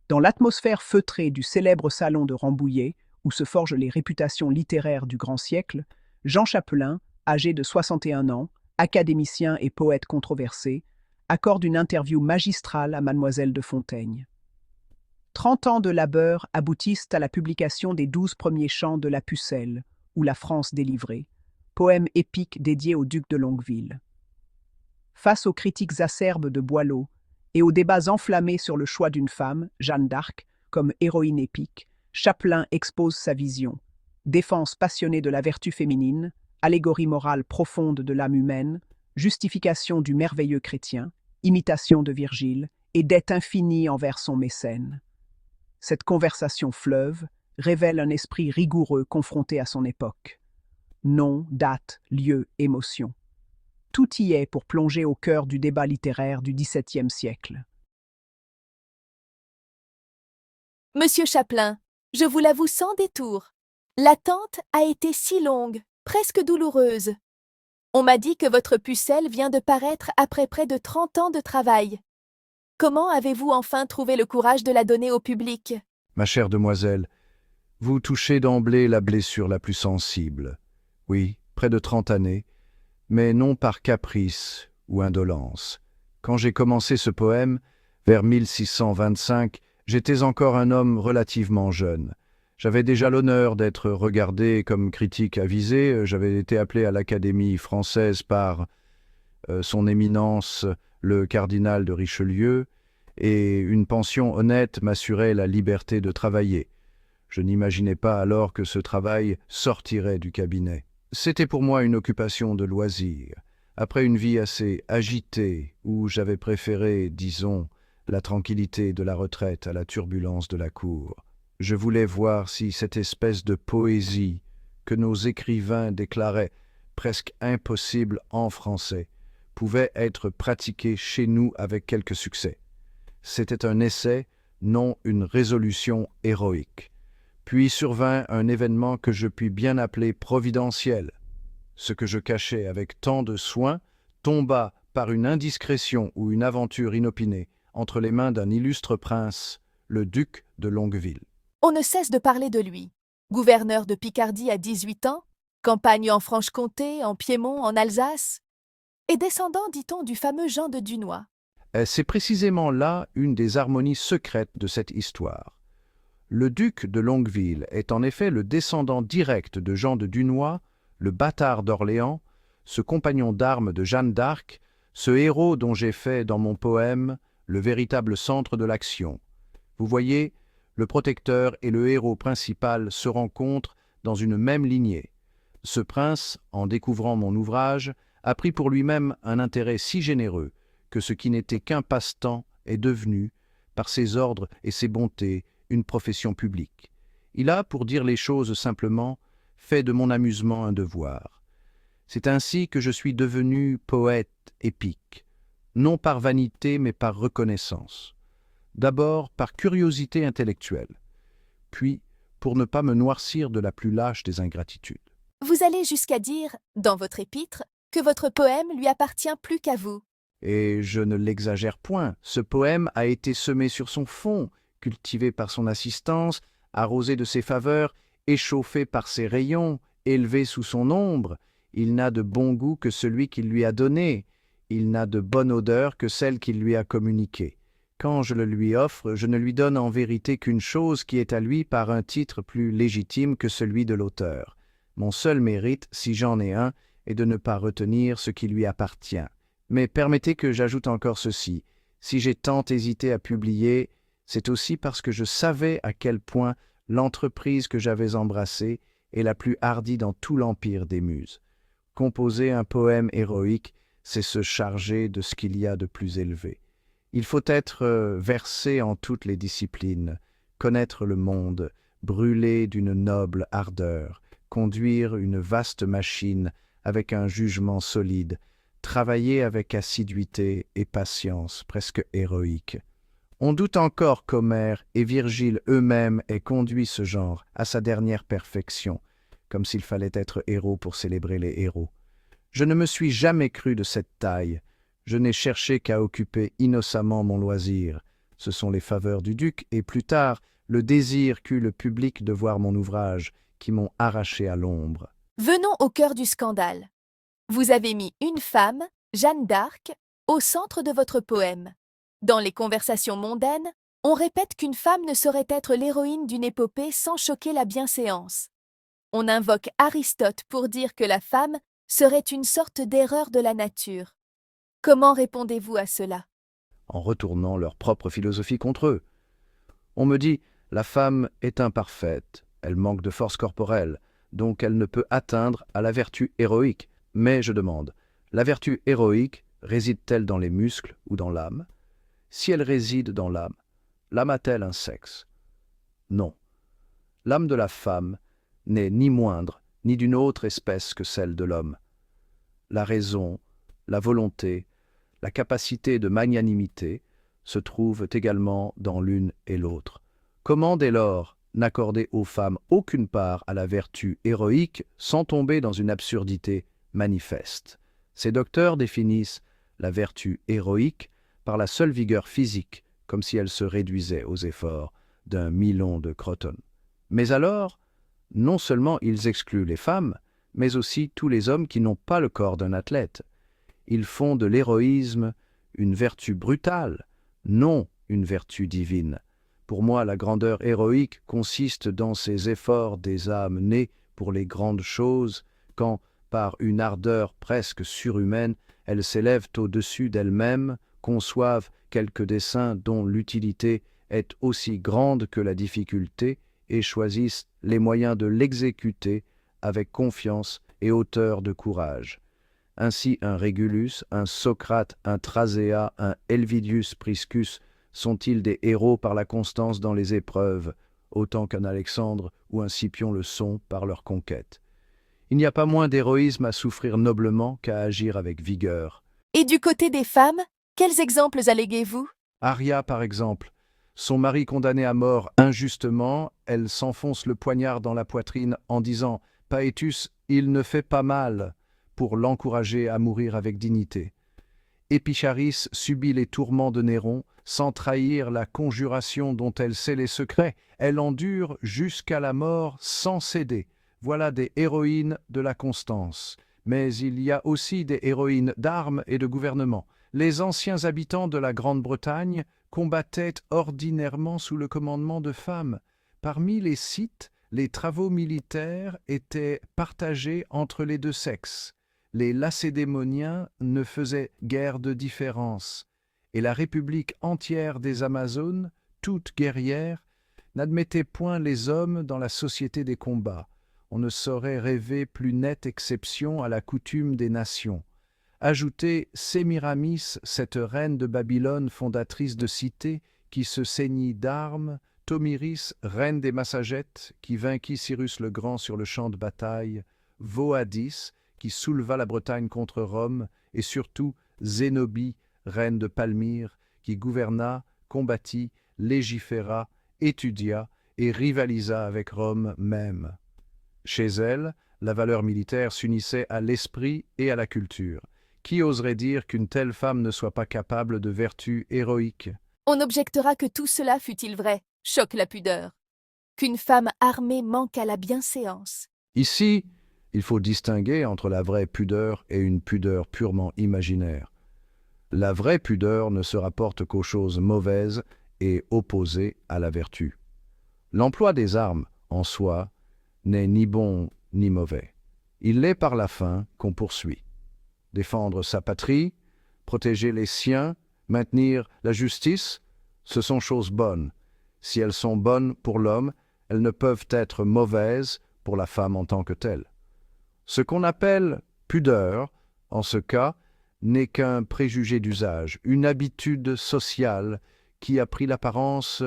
Dans l'atmosphère feutrée du célèbre salon de Rambouillet, où se forgent les réputations littéraires du grand siècle, Jean Chapelain, âgé de 61 ans, académicien et poète controversé, accorde une interview magistrale à Mademoiselle de Fontaigne. 30 ans de labeur aboutissent à la publication des 12 premiers chants de La Pucelle, ou La France délivrée, poème épique dédié au duc de Longueville. Face aux critiques acerbes de Boileau et aux débats enflammés sur le choix d'une femme, Jeanne d'Arc, comme héroïne épique, Chapelain expose sa vision, défense passionnée de la vertu féminine, allégorie morale profonde de l'âme humaine, justification du merveilleux chrétien, imitation de Virgile et dette infinie envers son mécène. Cette conversation fleuve révèle un esprit rigoureux confronté à son époque. Nom, date, lieu, émotion. Tout y est pour plonger au cœur du débat littéraire du XVIIe siècle. Monsieur Chapelain, je vous l'avoue sans détour, l'attente a été si longue, presque douloureuse. On m'a dit que votre Pucelle vient de paraître après près de 30 ans de travail. Comment avez-vous enfin trouvé le courage de la donner au public? Ma chère demoiselle, vous touchez d'emblée la blessure la plus sensible. Oui, près de 30 années, mais non par caprice ou indolence. Quand j'ai commencé ce poème, vers 1625, j'étais encore un homme relativement jeune. J'avais déjà l'honneur d'être regardé comme critique avisé, j'avais été appelé à l'Académie française par son éminence le cardinal de Richelieu, et une pension honnête m'assurait la liberté de travailler. Je n'imaginais pas alors que ce travail sortirait du cabinet. C'était pour moi une occupation de loisir, après une vie assez agitée, où j'avais préféré, disons, la tranquillité de la retraite à la turbulence de la cour. Je voulais voir si cette espèce de poésie que nos écrivains déclaraient presque impossible en français pouvait être pratiquée chez nous avec quelque succès. C'était un essai, non une résolution héroïque. Puis survint un événement que je puis bien appeler providentiel. Ce que je cachais avec tant de soin tomba par une indiscrétion ou une aventure inopinée entre les mains d'un illustre prince, le duc de Longueville. On ne cesse de parler de lui. Gouverneur de Picardie à 18 ans, campagne en Franche-Comté, en Piémont, en Alsace, et descendant, dit-on, du fameux Jean de Dunois. C'est précisément là une des harmonies secrètes de cette histoire. Le duc de Longueville est en effet le descendant direct de Jean de Dunois, le bâtard d'Orléans, ce compagnon d'armes de Jeanne d'Arc, ce héros dont j'ai fait dans mon poème le véritable centre de l'action. Vous voyez, le protecteur et le héros principal se rencontrent dans une même lignée. Ce prince, en découvrant mon ouvrage, a pris pour lui-même un intérêt si généreux que ce qui n'était qu'un passe-temps est devenu, par ses ordres et ses bontés, une profession publique. Il a, pour dire les choses simplement, fait de mon amusement un devoir. C'est ainsi que je suis devenu poète épique, non par vanité mais par reconnaissance. D'abord par curiosité intellectuelle, puis pour ne pas me noircir de la plus lâche des ingratitudes. Vous allez jusqu'à dire, dans votre épître, que votre poème lui appartient plus qu'à vous. Et je ne l'exagère point, ce poème a été semé sur son fond, cultivé par son assistance, arrosé de ses faveurs, échauffé par ses rayons, élevé sous son ombre. Il n'a de bon goût que celui qu'il lui a donné, il n'a de bonne odeur que celle qu'il lui a communiquée. Quand je le lui offre, je ne lui donne en vérité qu'une chose qui est à lui par un titre plus légitime que celui de l'auteur. Mon seul mérite, si j'en ai un, est de ne pas retenir ce qui lui appartient. Mais permettez que j'ajoute encore ceci. Si j'ai tant hésité à publier, c'est aussi parce que je savais à quel point l'entreprise que j'avais embrassée est la plus hardie dans tout l'empire des Muses. Composer un poème héroïque, c'est se charger de ce qu'il y a de plus élevé. Il faut être versé en toutes les disciplines, connaître le monde, brûler d'une noble ardeur, conduire une vaste machine avec un jugement solide, travailler avec assiduité et patience presque héroïque. On doute encore qu'Homère et Virgile eux-mêmes aient conduit ce genre à sa dernière perfection, comme s'il fallait être héros pour célébrer les héros. Je ne me suis jamais cru de cette taille, je n'ai cherché qu'à occuper innocemment mon loisir, Ce sont les faveurs du duc et plus tard le désir qu'eut le public de voir mon ouvrage qui m'ont arraché à l'ombre. Venons au cœur du scandale. Vous avez mis une femme, Jeanne d'Arc, au centre de votre poème. Dans les conversations mondaines, on répète qu'une femme ne saurait être l'héroïne d'une épopée sans choquer la bienséance. On invoque Aristote pour dire que la femme serait une sorte d'erreur de la nature. Comment répondez-vous à cela? En retournant leur propre philosophie contre eux. On me dit, la femme est imparfaite, elle manque de force corporelle, donc elle ne peut atteindre à la vertu héroïque. Mais je demande, la vertu héroïque réside-t-elle dans les muscles ou dans l'âme? Si elle réside dans l'âme a-t-elle un sexe? Non. L'âme de la femme n'est ni moindre, ni d'une autre espèce que celle de l'homme. La raison, la volonté, la capacité de magnanimité se trouvent également dans l'une et l'autre. Comment dès lors n'accorder aux femmes aucune part à la vertu héroïque sans tomber dans une absurdité manifeste? Ces docteurs définissent la vertu héroïque par la seule vigueur physique, comme si elle se réduisait aux efforts d'un Milon de Crotone. Mais alors, non seulement ils excluent les femmes, mais aussi tous les hommes qui n'ont pas le corps d'un athlète. Ils font de l'héroïsme une vertu brutale, non une vertu divine. Pour moi, la grandeur héroïque consiste dans ces efforts des âmes nées pour les grandes choses, quand, par une ardeur presque surhumaine, elles s'élèvent au-dessus d'elles-mêmes, conçoivent quelques desseins dont l'utilité est aussi grande que la difficulté, et choisissent les moyens de l'exécuter avec confiance et hauteur de courage. Ainsi un Régulus, un Socrate, un Thrasea, un Helvidius Priscus sont-ils des héros par la constance dans les épreuves, autant qu'un Alexandre ou un Scipion le sont par leur conquête. Il n'y a pas moins d'héroïsme à souffrir noblement qu'à agir avec vigueur. Et du côté des femmes, quels exemples alléguez-vous? Aria, par exemple. Son mari condamné à mort injustement, elle s'enfonce le poignard dans la poitrine en disant « Paetus, il ne fait pas mal » pour l'encourager à mourir avec dignité. Épicharis subit les tourments de Néron sans trahir la conjuration dont elle sait les secrets. Elle endure jusqu'à la mort sans céder. Voilà des héroïnes de la constance. Mais il y a aussi des héroïnes d'armes et de gouvernement. Les anciens habitants de la Grande-Bretagne combattaient ordinairement sous le commandement de femmes. Parmi les Scythes, les travaux militaires étaient partagés entre les deux sexes. Les Lacédémoniens ne faisaient guère de différence, et la République entière des Amazones, toute guerrière, n'admettait point les hommes dans la société des combats. On ne saurait rêver plus nette exception à la coutume des nations. Ajoutez Sémiramis, cette reine de Babylone fondatrice de cités, qui se ceignit d'armes, Thomiris, reine des Massagètes, qui vainquit Cyrus le Grand sur le champ de bataille, Voadis, qui souleva la Bretagne contre Rome, et surtout Zénobie, reine de Palmyre, qui gouverna, combattit, légiféra, étudia et rivalisa avec Rome même. Chez elle, la valeur militaire s'unissait à l'esprit et à la culture. Qui oserait dire qu'une telle femme ne soit pas capable de vertus héroïques? On objectera que tout cela, fût-il vrai, choque la pudeur. Qu'une femme armée manque à la bienséance. Ici, il faut distinguer entre la vraie pudeur et une pudeur purement imaginaire. La vraie pudeur ne se rapporte qu'aux choses mauvaises et opposées à la vertu. L'emploi des armes, en soi, n'est ni bon ni mauvais. Il l'est par la fin qu'on poursuit. Défendre sa patrie, protéger les siens, maintenir la justice, ce sont choses bonnes. Si elles sont bonnes pour l'homme, elles ne peuvent être mauvaises pour la femme en tant que telle. Ce qu'on appelle pudeur, en ce cas, n'est qu'un préjugé d'usage, une habitude sociale qui a pris l'apparence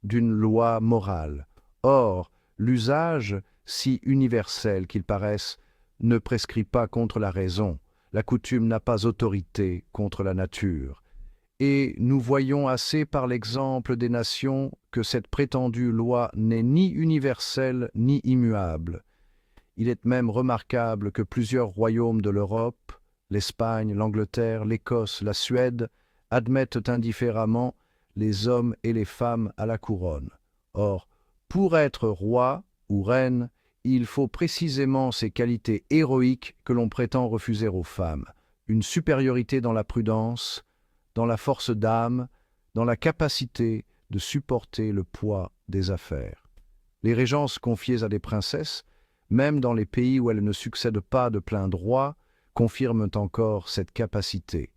d'une loi morale. Or, l'usage, si universel qu'il paraisse, ne prescrit pas contre la raison. La coutume n'a pas autorité contre la nature. Et nous voyons assez par l'exemple des nations que cette prétendue loi n'est ni universelle ni immuable. Il est même remarquable que plusieurs royaumes de l'Europe, l'Espagne, l'Angleterre, l'Écosse, la Suède, admettent indifféremment les hommes et les femmes à la couronne. Or, pour être roi ou reine, il faut précisément ces qualités héroïques que l'on prétend refuser aux femmes. Une supériorité dans la prudence, dans la force d'âme, dans la capacité de supporter le poids des affaires. Les régences confiées à des princesses, même dans les pays où elles ne succèdent pas de plein droit, confirment encore cette capacité.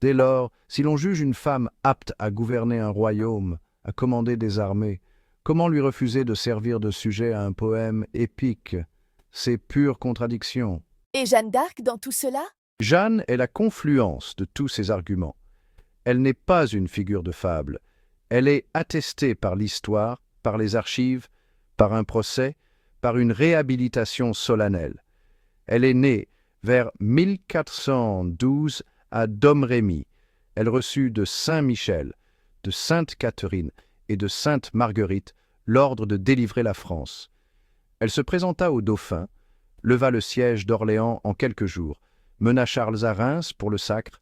Dès lors, si l'on juge une femme apte à gouverner un royaume, à commander des armées, comment lui refuser de servir de sujet à un poème épique? C'est pure contradiction. Et Jeanne d'Arc dans tout cela? Jeanne est la confluence de tous ces arguments. Elle n'est pas une figure de fable. Elle est attestée par l'histoire, par les archives, par un procès, par une réhabilitation solennelle. Elle est née vers 1412 à Domrémy. Elle reçut de Saint Michel, de Sainte Catherine et de Sainte Marguerite l'ordre de délivrer la France. Elle se présenta au dauphin, leva le siège d'Orléans en quelques jours, mena Charles à Reims pour le sacre,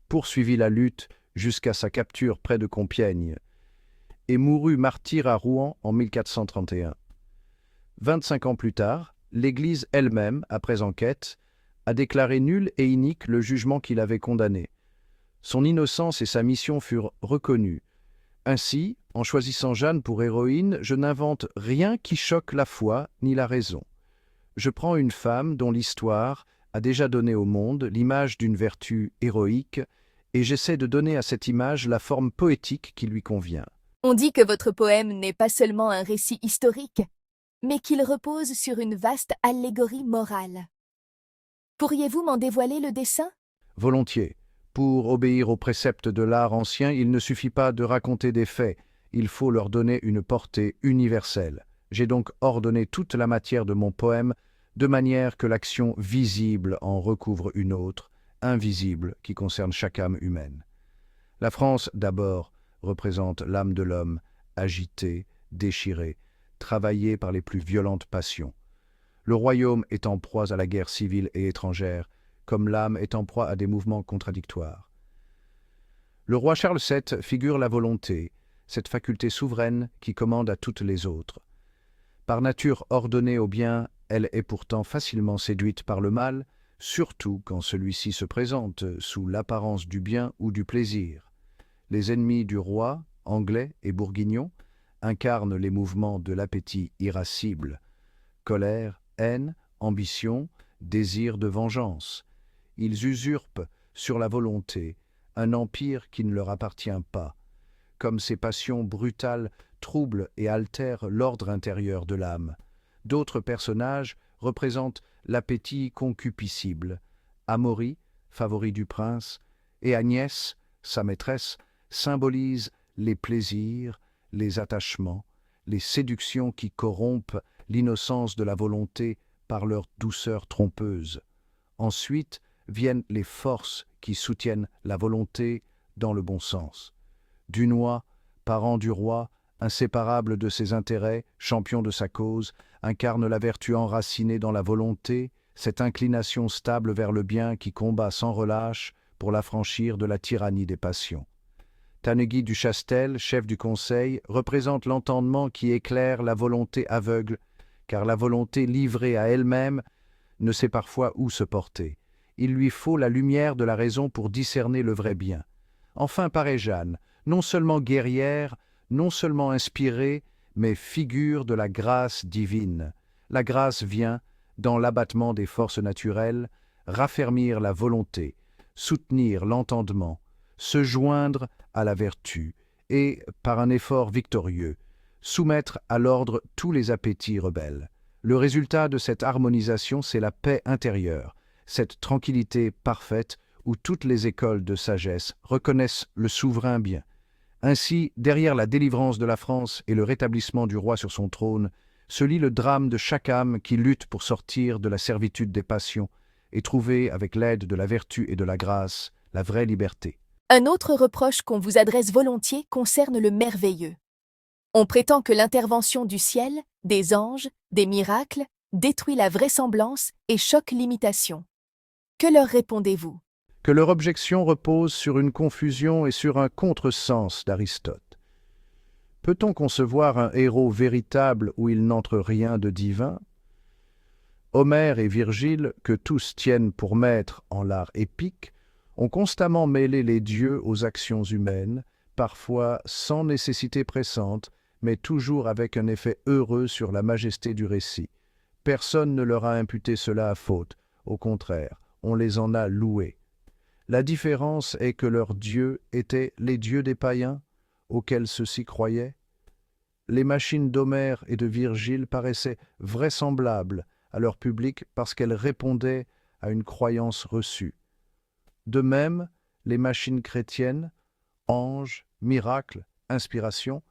poursuivit la lutte jusqu'à sa capture près de Compiègne, et mourut martyr à Rouen en 1431. 25 ans plus tard, l'Église elle-même, après enquête, a déclaré nul et inique le jugement qui l'avait condamné. Son innocence et sa mission furent reconnues. Ainsi, en choisissant Jeanne pour héroïne, je n'invente rien qui choque la foi ni la raison. Je prends une femme dont l'histoire a déjà donné au monde l'image d'une vertu héroïque, et j'essaie de donner à cette image la forme poétique qui lui convient. On dit que votre poème n'est pas seulement un récit historique, mais qu'il repose sur une vaste allégorie morale. Pourriez-vous m'en dévoiler le dessein? Volontiers. Pour obéir aux préceptes de l'art ancien, il ne suffit pas de raconter des faits, il faut leur donner une portée universelle. J'ai donc ordonné toute la matière de mon poème de manière que l'action visible en recouvre une autre, invisible, qui concerne chaque âme humaine. La France, d'abord, représente l'âme de l'homme, agitée, déchirée, travaillée par les plus violentes passions. Le royaume est en proie à la guerre civile et étrangère, comme l'âme est en proie à des mouvements contradictoires. Le roi Charles VII figure la volonté, cette faculté souveraine qui commande à toutes les autres. Par nature ordonnée au bien, elle est pourtant facilement séduite par le mal, surtout quand celui-ci se présente sous l'apparence du bien ou du plaisir. Les ennemis du roi, anglais et bourguignons, incarnent les mouvements de l'appétit irascible, colère, haine, ambition, désir de vengeance. Ils usurpent sur la volonté un empire qui ne leur appartient pas. Comme ces passions brutales troublent et altèrent l'ordre intérieur de l'âme. D'autres personnages représentent l'appétit concupiscible. Amaury, favori du prince, et Agnès, sa maîtresse, symbolisent les plaisirs, les attachements, les séductions qui corrompent l'innocence de la volonté par leur douceur trompeuse. Ensuite viennent les forces qui soutiennent la volonté dans le bon sens. Dunois, parent du roi, inséparable de ses intérêts, champion de sa cause, incarne la vertu enracinée dans la volonté, cette inclination stable vers le bien qui combat sans relâche pour l'affranchir de la tyrannie des passions. Tanneguy du Chastel, chef du conseil, représente l'entendement qui éclaire la volonté aveugle, car la volonté livrée à elle-même ne sait parfois où se porter. Il lui faut la lumière de la raison pour discerner le vrai bien. Enfin paraît Jeanne, non seulement guerrière, non seulement inspirée, mais figure de la grâce divine. La grâce vient, dans l'abattement des forces naturelles, raffermir la volonté, soutenir l'entendement, se joindre à la vertu et, par un effort victorieux, soumettre à l'ordre tous les appétits rebelles. Le résultat de cette harmonisation, c'est la paix intérieure, cette tranquillité parfaite où toutes les écoles de sagesse reconnaissent le souverain bien. Ainsi, derrière la délivrance de la France et le rétablissement du roi sur son trône, se lit le drame de chaque âme qui lutte pour sortir de la servitude des passions et trouver, avec l'aide de la vertu et de la grâce, la vraie liberté. Un autre reproche qu'on vous adresse volontiers concerne le merveilleux. On prétend que l'intervention du ciel, des anges, des miracles, détruit la vraisemblance et choque l'imitation. Que leur répondez-vous? que leur objection repose sur une confusion et sur un contresens d'Aristote. Peut-on concevoir un héros véritable où il n'entre rien de divin? Homère et Virgile, que tous tiennent pour maîtres en l'art épique, ont constamment mêlé les dieux aux actions humaines, parfois sans nécessité pressante, mais toujours avec un effet heureux sur la majesté du récit. Personne ne leur a imputé cela à faute, au contraire, on les en a loués. La différence est que leurs dieux étaient les dieux des païens, auxquels ceux-ci croyaient. Les machines d'Homère et de Virgile paraissaient vraisemblables à leur public parce qu'elles répondaient à une croyance reçue. De même, les machines chrétiennes, anges, miracles, inspiration,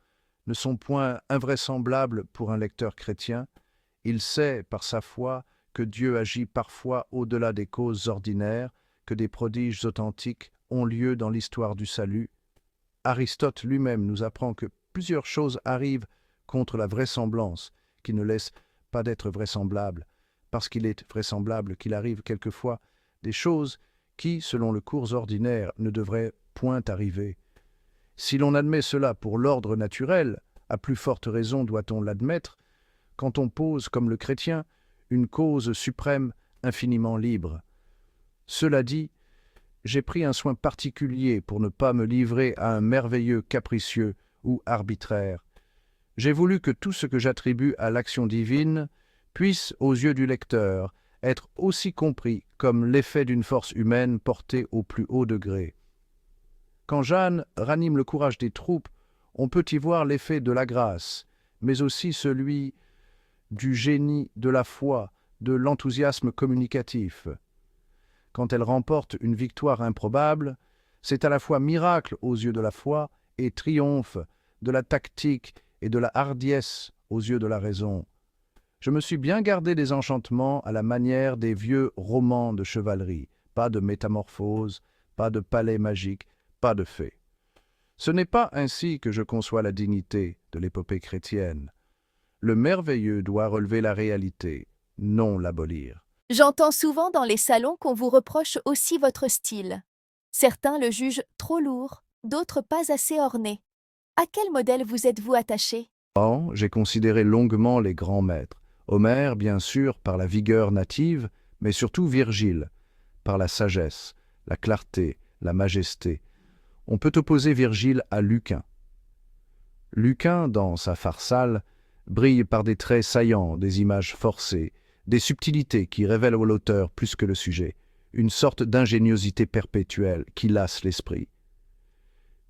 ne sont point invraisemblables pour un lecteur chrétien. Il sait, par sa foi, que Dieu agit parfois au-delà des causes ordinaires, que des prodiges authentiques ont lieu dans l'histoire du salut. Aristote lui-même nous apprend que plusieurs choses arrivent contre la vraisemblance, qui ne laisse pas d'être vraisemblable, parce qu'il est vraisemblable qu'il arrive quelquefois des choses qui, selon le cours ordinaire, ne devraient point arriver. Si l'on admet cela pour l'ordre naturel, à plus forte raison doit-on l'admettre quand on pose, comme le chrétien, une cause suprême infiniment libre. Cela dit, j'ai pris un soin particulier pour ne pas me livrer à un merveilleux capricieux ou arbitraire. J'ai voulu que tout ce que j'attribue à l'action divine puisse, aux yeux du lecteur, être aussi compris comme l'effet d'une force humaine portée au plus haut degré. Quand Jeanne ranime le courage des troupes, on peut y voir l'effet de la grâce, mais aussi celui du génie, de la foi, de l'enthousiasme communicatif. Quand elle remporte une victoire improbable, c'est à la fois miracle aux yeux de la foi et triomphe de la tactique et de la hardiesse aux yeux de la raison. Je me suis bien gardé des enchantements à la manière des vieux romans de chevalerie, pas de métamorphose, pas de palais magique, pas de fées. Ce n'est pas ainsi que je conçois la dignité de l'épopée chrétienne. Le merveilleux doit relever la réalité, non l'abolir. J'entends souvent dans les salons qu'on vous reproche aussi votre style. Certains le jugent trop lourd, d'autres pas assez orné. À quel modèle vous êtes-vous attaché? J'ai considéré longuement les grands maîtres. Homère, bien sûr, par la vigueur native, mais surtout Virgile, par la sagesse, la clarté, la majesté. On peut opposer Virgile à Lucain. Lucain, dans sa Pharsale, brille par des traits saillants, des images forcées, des subtilités qui révèlent l'auteur plus que le sujet, une sorte d'ingéniosité perpétuelle qui lasse l'esprit.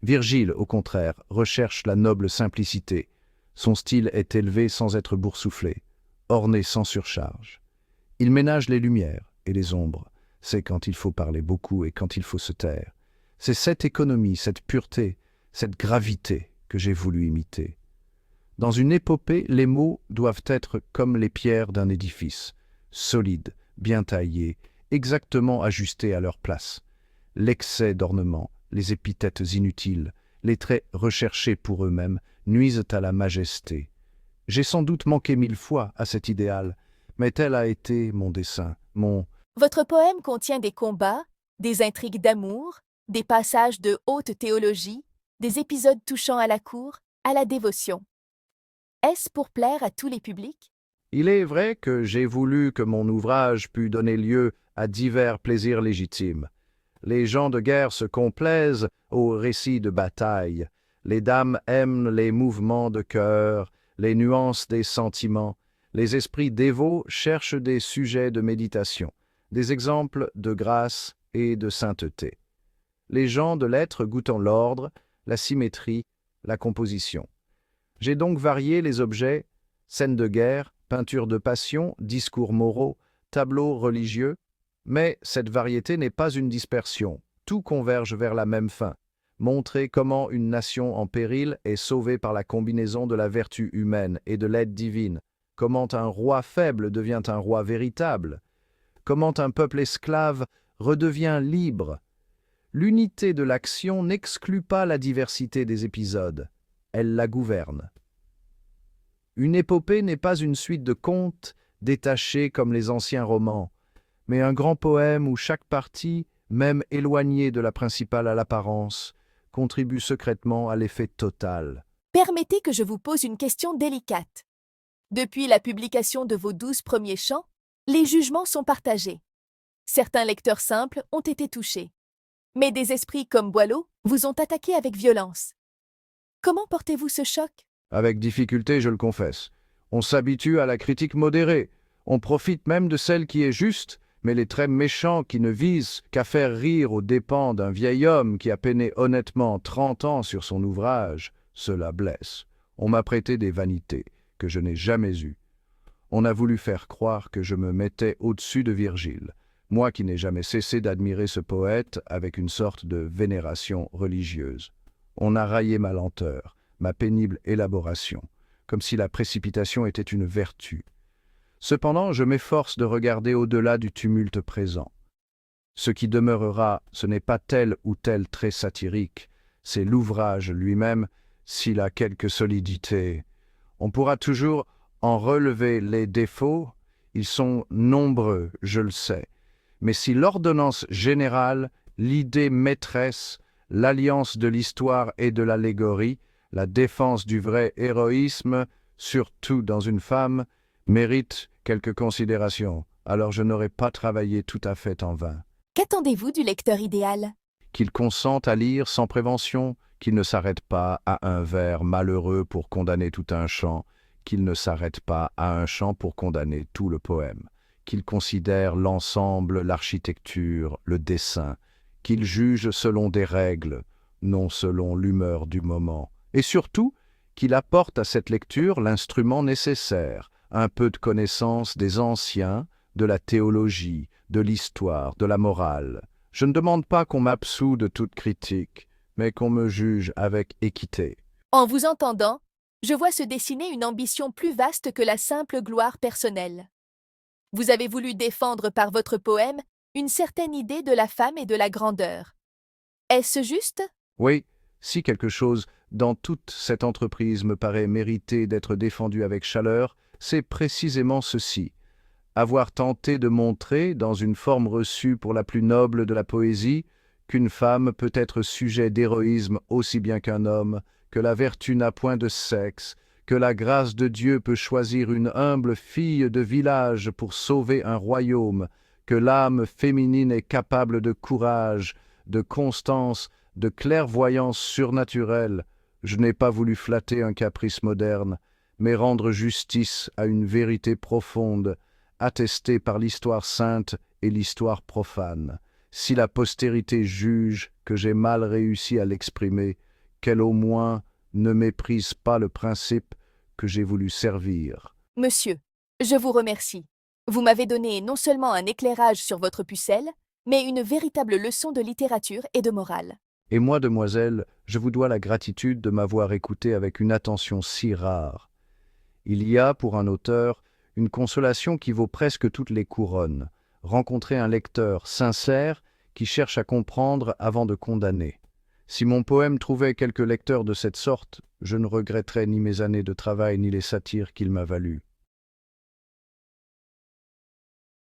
Virgile, au contraire, recherche la noble simplicité. Son style est élevé sans être boursouflé, orné sans surcharge. Il ménage les lumières et les ombres, c'est quand il faut parler beaucoup et quand il faut se taire. C'est cette économie, cette pureté, cette gravité que j'ai voulu imiter. Dans une épopée, les mots doivent être comme les pierres d'un édifice, solides, bien taillés, exactement ajustés à leur place. L'excès d'ornement, les épithètes inutiles, les traits recherchés pour eux-mêmes nuisent à la majesté. J'ai sans doute manqué 1000 fois à cet idéal, mais tel a été mon dessein, Votre poème contient des combats, des intrigues d'amour, des passages de haute théologie, des épisodes touchant à la cour, à la dévotion. Est-ce pour plaire à tous les publics? Il est vrai que j'ai voulu que mon ouvrage pût donner lieu à divers plaisirs légitimes. Les gens de guerre se complaisent aux récits de bataille. Les dames aiment les mouvements de cœur, les nuances des sentiments. Les esprits dévots cherchent des sujets de méditation, des exemples de grâce et de sainteté. Les gens de lettres goûtant l'ordre, la symétrie, la composition. J'ai donc varié les objets, scènes de guerre, peintures de passion, discours moraux, tableaux religieux, mais cette variété n'est pas une dispersion. Tout converge vers la même fin, montrer comment une nation en péril est sauvée par la combinaison de la vertu humaine et de l'aide divine, comment un roi faible devient un roi véritable, comment un peuple esclave redevient libre. L'unité de l'action n'exclut pas la diversité des épisodes, elle la gouverne. Une épopée n'est pas une suite de contes détachés comme les anciens romans, mais un grand poème où chaque partie même éloigné de la principale à l'apparence, contribue secrètement à l'effet total. Permettez que je vous pose une question délicate. Depuis la publication de vos 12 premiers chants, les jugements sont partagés. Certains lecteurs simples ont été touchés. Mais des esprits comme Boileau vous ont attaqué avec violence. Comment portez-vous ce choc? Avec difficulté, je le confesse. On s'habitue à la critique modérée. On profite même de celle qui est juste, mais les traits méchants qui ne visent qu'à faire rire aux dépens d'un vieil homme qui a peiné honnêtement 30 ans sur son ouvrage, cela blesse. On m'a prêté des vanités que je n'ai jamais eues. On a voulu faire croire que je me mettais au-dessus de Virgile, moi qui n'ai jamais cessé d'admirer ce poète avec une sorte de vénération religieuse. On a raillé ma lenteur, ma pénible élaboration, comme si la précipitation était une vertu. Cependant, je m'efforce de regarder au-delà du tumulte présent. Ce qui demeurera, ce n'est pas tel ou tel trait satirique, c'est l'ouvrage lui-même, s'il a quelque solidité. On pourra toujours en relever les défauts, ils sont nombreux, je le sais. Mais si l'ordonnance générale, l'idée maîtresse, l'alliance de l'histoire et de l'allégorie, la défense du vrai héroïsme, surtout dans une femme, mérite quelque considération, alors je n'aurai pas travaillé tout à fait en vain. Qu'attendez-vous du lecteur idéal? Qu'il consente à lire sans prévention, qu'il ne s'arrête pas à un vers malheureux pour condamner tout un chant, qu'il ne s'arrête pas à un chant pour condamner tout le poème, qu'il considère l'ensemble, l'architecture, le dessin, qu'il juge selon des règles, non selon l'humeur du moment, et surtout qu'il apporte à cette lecture l'instrument nécessaire, un peu de connaissance des anciens, de la théologie, de l'histoire, de la morale. Je ne demande pas qu'on m'absout de toute critique, mais qu'on me juge avec équité. En vous entendant, je vois se dessiner une ambition plus vaste que la simple gloire personnelle. Vous avez voulu défendre par votre poème une certaine idée de la femme et de la grandeur. Est-ce juste? Oui, si quelque chose dans toute cette entreprise me paraît mériter d'être défendu avec chaleur, c'est précisément ceci. Avoir tenté de montrer, dans une forme reçue pour la plus noble de la poésie, qu'une femme peut être sujet d'héroïsme aussi bien qu'un homme, que la vertu n'a point de sexe, que la grâce de Dieu peut choisir une humble fille de village pour sauver un royaume, que l'âme féminine est capable de courage, de constance, de clairvoyance surnaturelle. Je n'ai pas voulu flatter un caprice moderne, mais rendre justice à une vérité profonde, attestée par l'histoire sainte et l'histoire profane. Si la postérité juge que j'ai mal réussi à l'exprimer, qu'elle au moins ne méprise pas le principe que j'ai voulu servir. Monsieur, je vous remercie. Vous m'avez donné non seulement un éclairage sur votre pucelle, mais une véritable leçon de littérature et de morale. Et moi, demoiselle, je vous dois la gratitude de m'avoir écouté avec une attention si rare. Il y a, pour un auteur, une consolation qui vaut presque toutes les couronnes, rencontrer un lecteur sincère qui cherche à comprendre avant de condamner. Si mon poème trouvait quelques lecteurs de cette sorte, je ne regretterais ni mes années de travail ni les satires qu'il m'a valu.